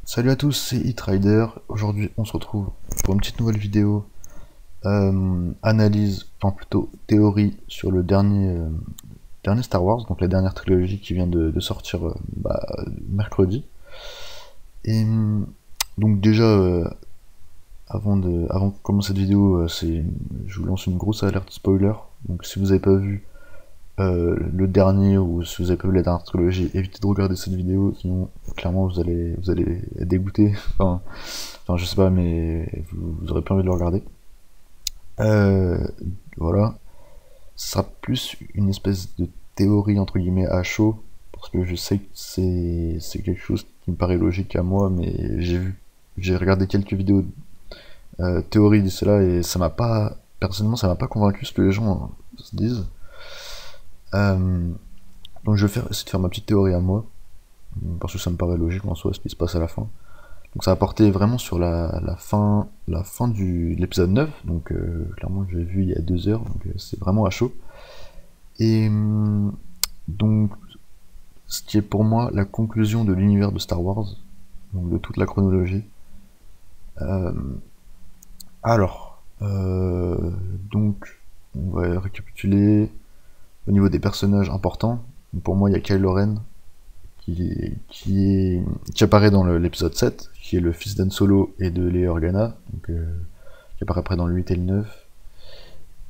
Salut à tous, c'est Hitrider. Aujourd'hui, on se retrouve pour une petite nouvelle vidéo analyse, enfin plutôt théorie sur le dernier Star Wars, donc la dernière trilogie qui vient de sortir mercredi. Et donc déjà, avant de commencer cette vidéo, je vous lance une grosse alerte spoiler. Donc si vous n'avez pas vu le dernier ou si vous avez pas vu la dernière trilogie, évitez de regarder cette vidéo, sinon clairement vous allez être dégoûté. Enfin, je sais pas, mais vous aurez pas envie de le regarder. Euh, voilà. Ce sera plus une espèce de théorie entre guillemets à chaud, parce que je sais que c'est quelque chose qui me paraît logique à moi, mais j'ai regardé quelques vidéos théorie de cela et ça m'a pas personnellement ça m'a pas convaincu ce que les gens se disent. Euh, donc je vais essayer de faire ma petite théorie à moi, parce que ça me paraît logique en soi ce qui se passe à la fin. Donc ça a porté vraiment sur la fin de l'épisode 9, donc clairement je l'ai vu il y a 2 heures, donc c'est vraiment à chaud. Et donc ce qui est pour moi la conclusion de l'univers de Star Wars, donc de toute la chronologie. Euh, donc on va récapituler au niveau des personnages importants. Donc, pour moi il y a Kylo Ren qui apparaît dans l'épisode 7, qui est le fils d'Han Solo et de Leia Organa, donc, qui apparaît après dans le 8 et le 9,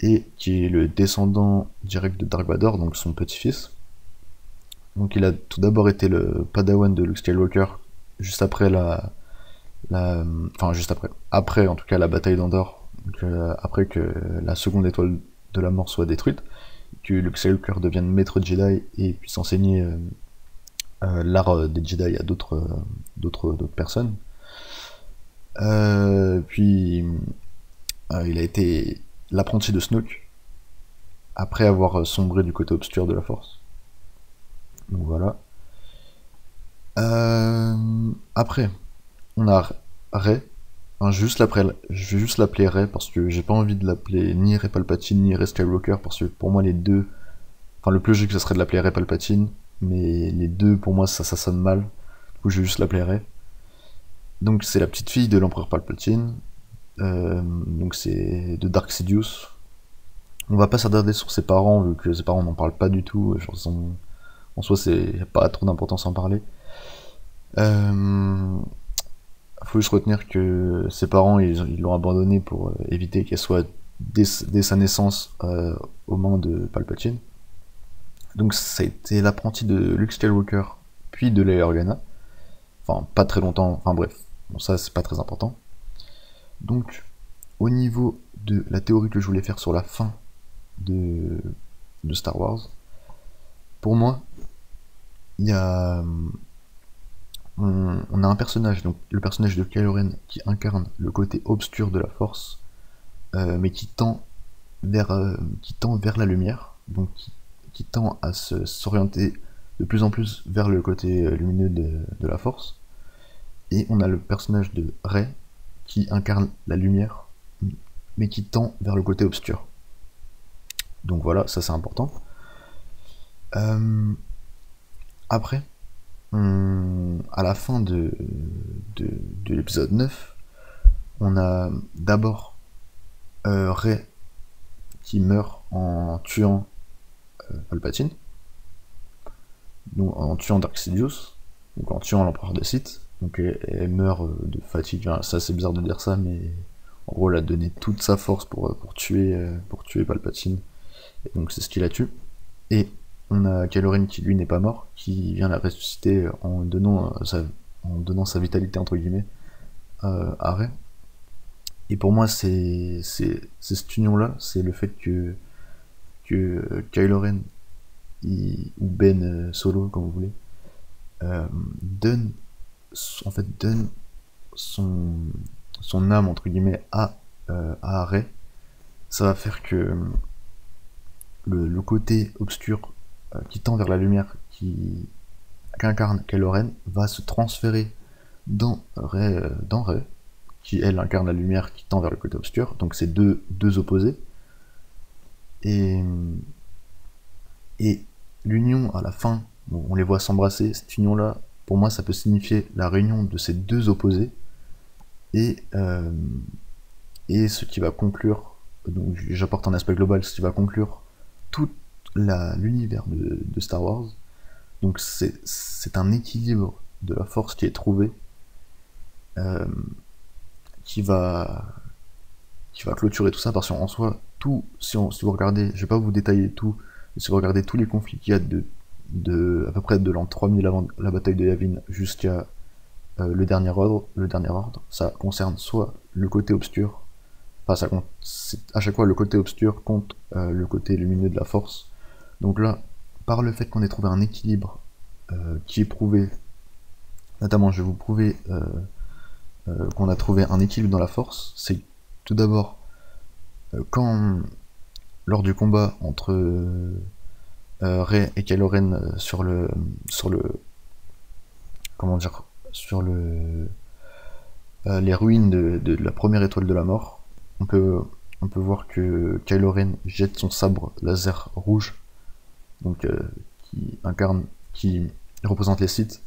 et qui est le descendant direct de Dark Vador, donc son petit-fils. Donc il a tout d'abord été le padawan de Luke Skywalker, juste après enfin juste après en tout cas la bataille d'Andorre, après que la seconde étoile de la mort soit détruite, que Luke Skywalker devienne maître Jedi et puisse enseigner l'art des Jedi à d'autres personnes. Puis il a été l'apprenti de Snoke après avoir sombré du côté obscur de la Force. Donc voilà. Après, on a Rey. Enfin, je vais juste l'appeler Rey parce que j'ai pas envie de l'appeler ni Rey Palpatine ni Rey Skywalker parce que pour moi les deux, enfin le plus logique ça serait de l'appeler Rey Palpatine, mais les deux pour moi ça sonne mal. Du coup je vais juste l'appeler Rey. Donc c'est la petite fille de l'empereur Palpatine. Donc c'est de Dark Sidious. On va pas s'attarder sur ses parents vu que ses parents n'en parlent pas du tout. Genre, en soi c'est pas trop d'importance à en parler. Euh, Faut juste retenir que ses parents ils l'ont abandonné pour éviter qu'elle soit dès sa naissance aux mains de Palpatine. Donc ça a été l'apprenti de Luke Skywalker puis de Leia Organa. Enfin pas très longtemps, enfin bref, bon ça c'est pas très important. Donc au niveau de la théorie que je voulais faire sur la fin de, de Star Wars, pour moi il y a on a un personnage, donc le personnage de Kylo Ren qui incarne le côté obscur de la Force, mais qui tend vers la lumière, donc qui tend à s'orienter de plus en plus vers le côté lumineux de la Force. Et on a le personnage de Rey qui incarne la lumière, mais qui tend vers le côté obscur. Donc voilà, ça c'est important. Euh, Après, à la fin de l'épisode 9, on a d'abord Rey qui meurt en tuant Palpatine, donc en tuant Dark Sidious, donc en tuant l'empereur des Sith. Donc elle meurt de fatigue. Enfin, ça c'est bizarre de dire ça, mais en gros elle a donné toute sa force pour tuer Palpatine. Et donc c'est ce qui la tue. Et on a Kylo Ren qui lui n'est pas mort, qui vient la ressusciter en donnant sa vitalité entre guillemets à Rey. Et pour moi c'est cette union là, c'est le fait que Kylo Ren ou Ben Solo comme vous voulez donne donne son son âme entre guillemets à Rey. Ça va faire que le côté obscur qui tend vers la lumière qu'incarne Kylo Ren va se transférer dans Rey, qui elle incarne la lumière qui tend vers le côté obscur. Donc c'est deux opposés. Et, et l'union à la fin, bon, on les voit s'embrasser. Cette union là, pour moi ça peut signifier la réunion de ces deux opposés, et, ce qui va conclure, donc j'apporte un aspect global, ce qui va conclure tout l'univers de Star Wars. Donc c'est un équilibre de la force qui est trouvé, qui va clôturer tout ça, parce qu'en soi, tout, si vous regardez, je vais pas vous détailler tout, mais si vous regardez tous les conflits qu'il y a à peu près de l'an 3000 avant la bataille de Yavin jusqu'à le dernier ordre, ça concerne soit le côté obscur, enfin ça compte, à chaque fois le côté obscur contre le côté lumineux de la force. Donc là, par le fait qu'on ait trouvé un équilibre qui est prouvé, notamment je vais vous prouver qu'on a trouvé un équilibre dans la force, c'est tout d'abord lors du combat entre Rey et Kylo Ren sur le comment dire, sur les ruines de la première étoile de la mort, on peut voir que Kylo Ren jette son sabre laser rouge, donc qui représente les Sith,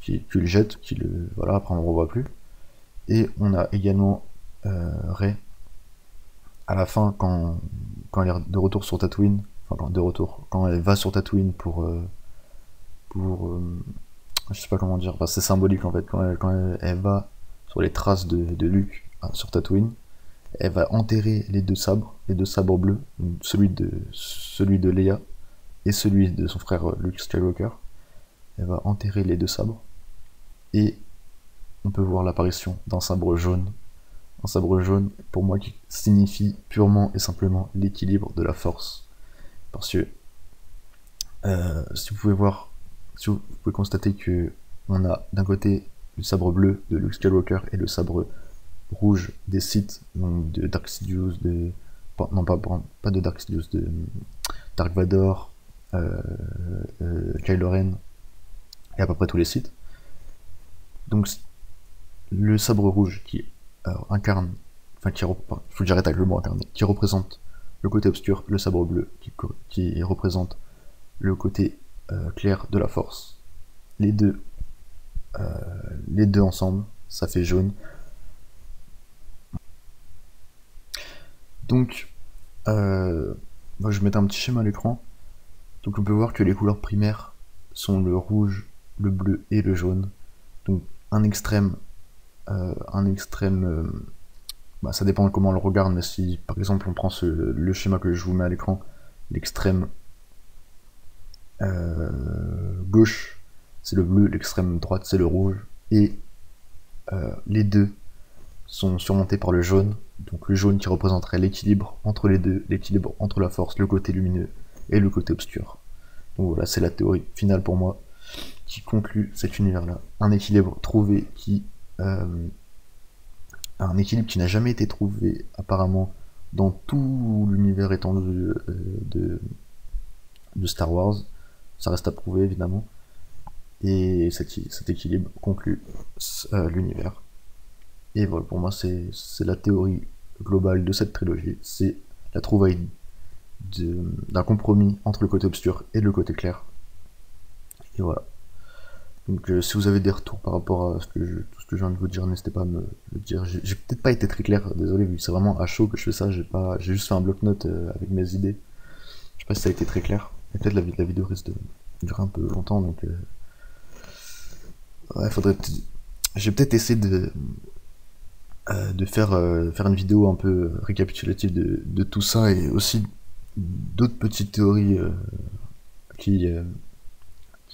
qui le jette, voilà, après on le revoit plus. Et on a également Rey à la fin, quand elle est de retour sur Tatooine, quand elle va sur Tatooine pour je sais pas comment dire, c'est symbolique en fait, quand elle va sur les traces de Luke sur Tatooine, elle va enterrer les deux sabres bleus, celui de Leia et celui de son frère Luke Skywalker. Elle va enterrer les deux sabres, et on peut voir l'apparition d'un sabre jaune. Un sabre jaune, pour moi, qui signifie purement et simplement l'équilibre de la force. Parce que, si vous pouvez constater que on a d'un côté le sabre bleu de Luke Skywalker et le sabre rouge des Sith, donc de Dark Sidious, non pas de Dark Sidious, de Dark Vador, Kylo Ren, et à peu près tous les Sith. Donc le sabre rouge qui incarne, enfin il faut que j'arrête avec le mot incarné, qui représente le côté obscur, le sabre bleu qui représente le côté clair de la force. Les deux ensemble, ça fait jaune. Donc, moi je vais mettre un petit schéma à l'écran. Donc on peut voir que les couleurs primaires sont le rouge, le bleu et le jaune. Donc un extrême, ça dépend de comment on le regarde, mais si par exemple on prend le schéma que je vous mets à l'écran, l'extrême gauche c'est le bleu, l'extrême droite c'est le rouge, et les deux sont surmontés par le jaune, donc le jaune qui représenterait l'équilibre entre les deux, l'équilibre entre la force, le côté lumineux et le côté obscur. Donc voilà, c'est la théorie finale pour moi qui conclut cet univers-là. Un équilibre trouvé un équilibre qui n'a jamais été trouvé apparemment dans tout l'univers étendu de Star Wars. Ça reste à prouver évidemment. Et cet équilibre conclut l'univers. Et voilà, pour moi c'est la théorie globale de cette trilogie. C'est la trouvaille d'un compromis entre le côté obscur et le côté clair. Et voilà. Donc si vous avez des retours par rapport à tout ce que je viens de vous dire, n'hésitez pas à me le dire. J'ai peut-être pas été très clair, désolé, vu que c'est vraiment à chaud que je fais ça, j'ai juste fait un bloc-notes avec mes idées. Je sais pas si ça a été très clair. Et peut-être la vidéo risque de durer un peu longtemps, donc ouais, j'ai peut-être essayé de faire une vidéo un peu récapitulative de tout ça, et aussi d'autres petites théories qui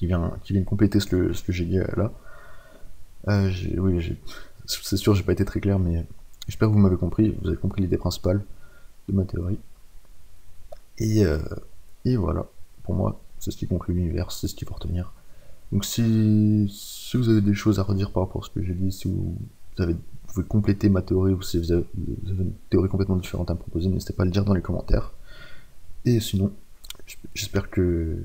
viennent compléter ce que j'ai dit là. C'est sûr, j'ai pas été très clair, mais j'espère que vous m'avez compris, vous avez compris l'idée principale de ma théorie. Et voilà, pour moi, c'est ce qui conclut l'univers, c'est ce qu'il faut retenir. Donc si vous avez des choses à redire par rapport à ce que j'ai dit, si vous pouvez compléter ma théorie, ou si vous avez une théorie complètement différente à me proposer, n'hésitez pas à le dire dans les commentaires. Et sinon, j'espère que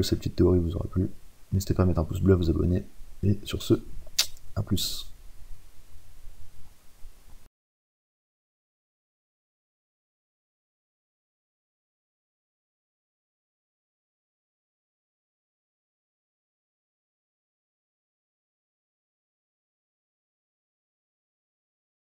cette petite théorie vous aura plu. N'hésitez pas à mettre un pouce bleu, à vous abonner. Et sur ce, à plus.